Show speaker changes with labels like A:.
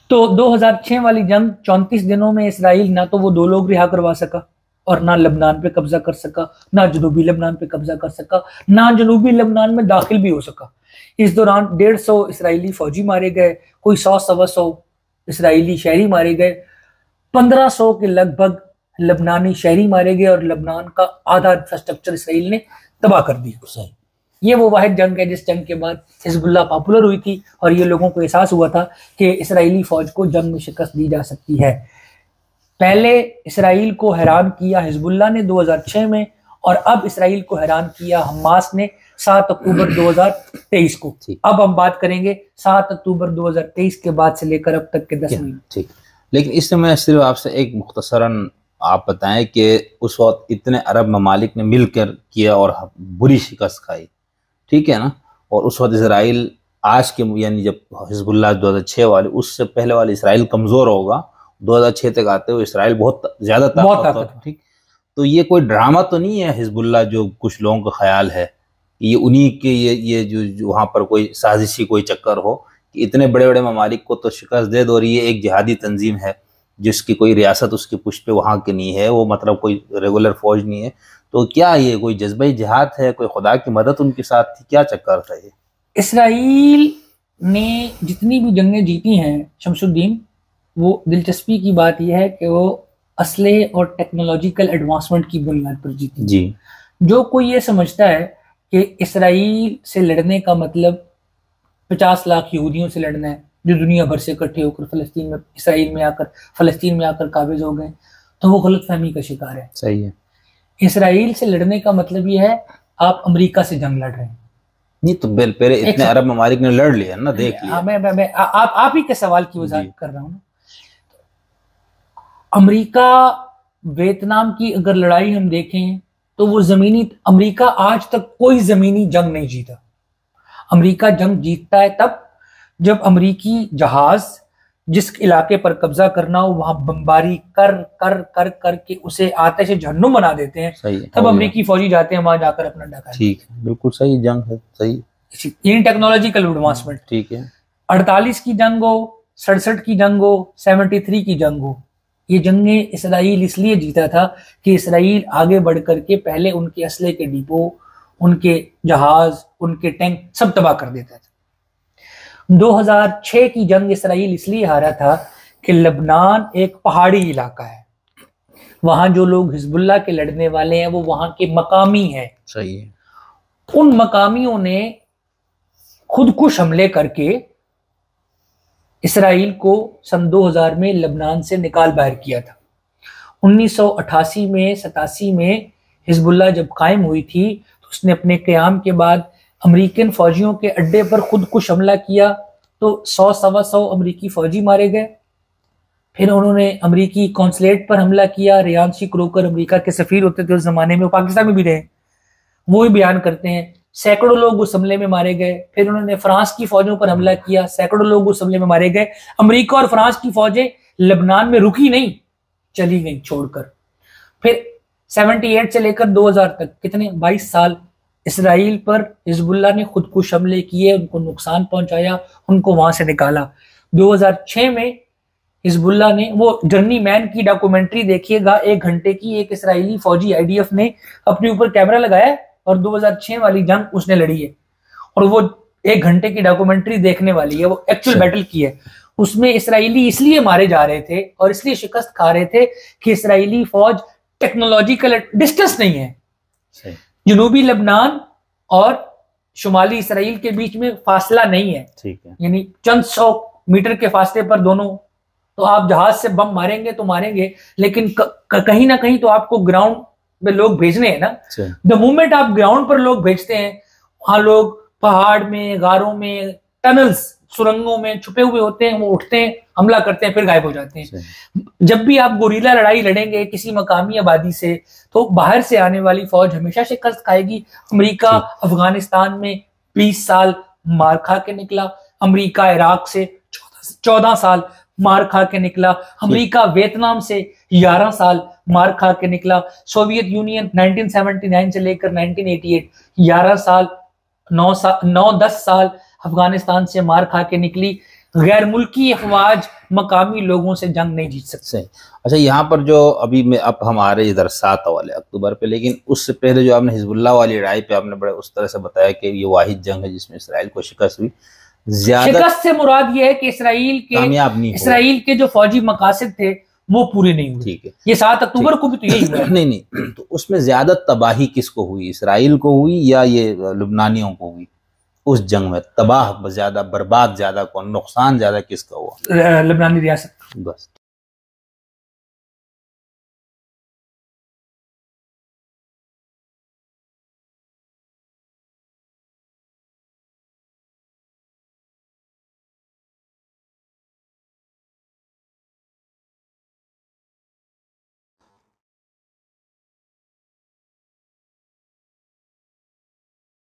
A: तो 2006 वाली जंग 34 दिनों में इसराइल ना तो वो 2 लोग रिहा करवा सका, और ना लबनान पे कब्जा कर सका, ना जनूबी लबनान पे कब्जा कर सका, ना जनूबी लबनान में दाखिल भी हो सका। इस दौरान 150 इसराइली फौजी मारे गए, कोई 100 सवा 100 इसराइली शहरी मारे गए, 1500 के लगभग लबनानी शहरी मारे गए, और लबनान का आधा इंफ्रास्ट्रक्चर इसराइल ने तबाह कर दिया। ये वो वाहिद जंग है जिस जंग के बाद हिजबुल्लाह पॉपुलर हुई थी, और ये लोगों को एहसास हुआ था कि इसराइली फौज को जंग में शिकस्त दी जा सकती है। पहले इसराइल को हैरान किया हिजबुल्लाह ने 2006 में, और अब इसराइल को हैरान किया हमास ने 7 अक्टूबर 2023 को। अब हम बात करेंगे 7 अक्टूबर 2023 के बाद से लेकर अब तक के 10 महीने।
B: ठीक, लेकिन इससे मैं सिर्फ आपसे एक मुख्तसरन आप बताएं कि उस वक्त इतने अरब ममालिक ने मिलकर किया और बुरी शिकस्त खाई, ठीक है ना, और उस वक्त इसराइल आज के यानी जब हिजबुल्लाह 2006 वाले, उससे पहले वाले इसराइल कमजोर होगा, 2006 तक आते हुए इसराइल बहुत ज्यादा ताकतवर, ठीक। तो ये कोई ड्रामा तो नहीं है हिजबुल्लाह जो कुछ लोगों का ख्याल है, ये उन्हीं के ये जो वहां पर कोई साजिशी कोई चक्कर हो कि इतने बड़े बड़े ममालिक को तो शिकस्त दे दो, और ये एक जिहादी तंजीम है जिसकी कोई रियासत उसकी पुष्ट पे वहां की नहीं है, वो मतलब कोई रेगुलर फौज नहीं है। तो क्या ये कोई जज्बा जिहाद है, कोई खुदा की मदद उनके साथ थी, क्या चक्कर था ये?
A: इसराइल ने जितनी भी जंगें जीती हैं शमसुद्दीन, वो दिलचस्पी की बात यह है कि वो असले और टेक्नोलॉजिकल एडवांसमेंट की बुनियाद पर जीती जी। जो कोई ये समझता है कि इसराइल से लड़ने का मतलब 50 लाख यहूदियों से लड़ना है जो दुनिया भर से इकट्ठे होकर फलस्तीन में आकर काबिज हो गए, तो वो गलतफहमी का शिकार है।
B: सही है।
A: इसराइल से लड़ने का मतलब ये है आप अमेरिका से जंग लड़ रहे हैं।
B: नहीं तो पहले इतने अरब ममालिक ने लड़ लिया ना, देख लिया।
A: मैं आप ही के सवाल की वजाहत कर रहा हूं ना। अमेरिका वियतनाम की अगर लड़ाई हम देखें तो वो अमेरिका आज तक कोई जमीनी जंग नहीं जीता। अमेरिका जंग जीतता है तब जब अमेरिकी जहाज जिस इलाके पर कब्जा करना हो वहां बमबारी कर कर कर करके उसे आतिश जहन्नुम बना देते हैं, तब अमेरिकी फौजी जाते हैं वहां जाकर अपना डका।
B: ठीक है, बिल्कुल सही जंग है, सही।
A: इन टेक्नोलॉजिकल एडवांसमेंट,
B: ठीक है।
A: 48 की जंग हो, 67 की जंग हो, 73 की जंग हो, ये जंगें इसराइल इसलिए जीता था कि इसराइल आगे बढ़ करके पहले उनके असले के डिपो, उनके जहाज, उनके टैंक सब तबाह कर देता था। 2006 की जंग इसराइल इसलिए हारा था कि लबनान एक पहाड़ी इलाका है, वहां जो लोग हिजबुल्लाह के लड़ने वाले हैं वो वहां के मकामी हैं।
B: सही है।
A: उन मकामियों ने खुदकुश हमले करके इसराइल को सन 2000 में लबनान से निकाल बाहर किया था। 1988 में 87 में हिजबुल्लाह जब कायम हुई थी तो उसने अपने क़याम के बाद अमेरिकन फौजियों के अड्डे पर खुदकुश हमला किया, तो 100 सवा 100 अमेरिकी फौजी मारे गए। फिर उन्होंने अमेरिकी कॉन्सुलेट पर हमला किया। रियान सी क्रोकर अमेरिका के सफीर होते थे उस जमाने में, वो पाकिस्तान में भी रहे, वो ही बयान करते हैं सैकड़ों लोग उस हमले में मारे गए। फिर उन्होंने फ्रांस की फौजों पर हमला किया, सैकड़ों लोग उस हमले में मारे गए। अमेरिका और फ्रांस की फौजें लबनान में रुकी नहीं, चली गई छोड़कर। फिर 78 से लेकर 2000 तक कितने 22 साल इसराइल पर हिजबुल्लाह ने खुदकुश हमले किए, उनको नुकसान पहुंचाया, उनको वहां से निकाला। 2006 में हिजबुल्लाह ने, वो जर्नी मैन की डॉक्यूमेंट्री देखिएगा, 1 घंटे की, एक इसराइली फौजी आईडीएफ ने अपने ऊपर कैमरा लगाया और 2006 वाली जंग उसने लड़ी है, और वो 1 घंटे की डॉक्यूमेंट्री देखने वाली है, वो एक्चुअल बैटल की है। उसमें इसराइली इसलिए मारे जा रहे थे और इसलिए शिकस्त खा रहे थे कि इसराइली फौज टेक्नोलॉजिकल डिस्टेंस नहीं है। जनूबी लबनान और शुमाली इसराइल के बीच में फासला नहीं है, ठीक है, यानी चंद 100 मीटर के फासले पर दोनों। तो आप जहाज से बम मारेंगे तो मारेंगे, लेकिन कहीं ना कहीं तो आपको ग्राउंड में लोग भेजने हैं ना। द मोमेंट आप ग्राउंड पर लोग भेजते हैं, वहां लोग पहाड़ में, गारों में, टनल्स, सुरंगों में छुपे हुए होते हैं, वो उठते हैं, हमला करते हैं, फिर गायब हो जाते हैं। जब भी आप गोरीला लड़ाई लड़ेंगे किसी मकामी आबादी से, तो बाहर से आने वाली फौज हमेशा शिकस्त खाएगी। अमेरिका अफगानिस्तान में 20 साल मार खा के निकला, अमेरिका इराक से 14 साल मार खा के निकला, अमेरिका वियतनाम से 11 साल मार खा के निकला, सोवियत यूनियन 1979 से लेकर 1988 11 साल, 9-10 साल अफगानिस्तान से मार खा के निकली। गैर मुल्की अफवाज मकामी लोगों से जंग नहीं जीत सकते।
B: सही। अच्छा, यहाँ पर जो अभी में अब हम आ रहे इधर 7 वाले अक्टूबर पे, लेकिन उससे पहले जो आपने हिजबुल्लाह वाली लड़ाई पे आपने बड़े उस तरह से बताया कि ये वाहिद जंग है जिसमें इसराइल को शिकस्त हुई। ज्यादा
A: शिकस्त से मुराद ये है कि इसराइल के जो फौजी मकासद थे वो पूरे नहीं हुए।
B: ठीक है,
A: ये 7 अक्टूबर को भी तो यही हुआ।
B: नहीं, तो उसमें ज्यादा तबाही किसको हुई, इसराइल को हुई या ये लुबनानियों को हुई? उस जंग में तबाह ज्यादा, बर्बाद ज्यादा कौन, नुकसान ज्यादा किसका हुआ?
A: लबनानी रियासत।
B: बस।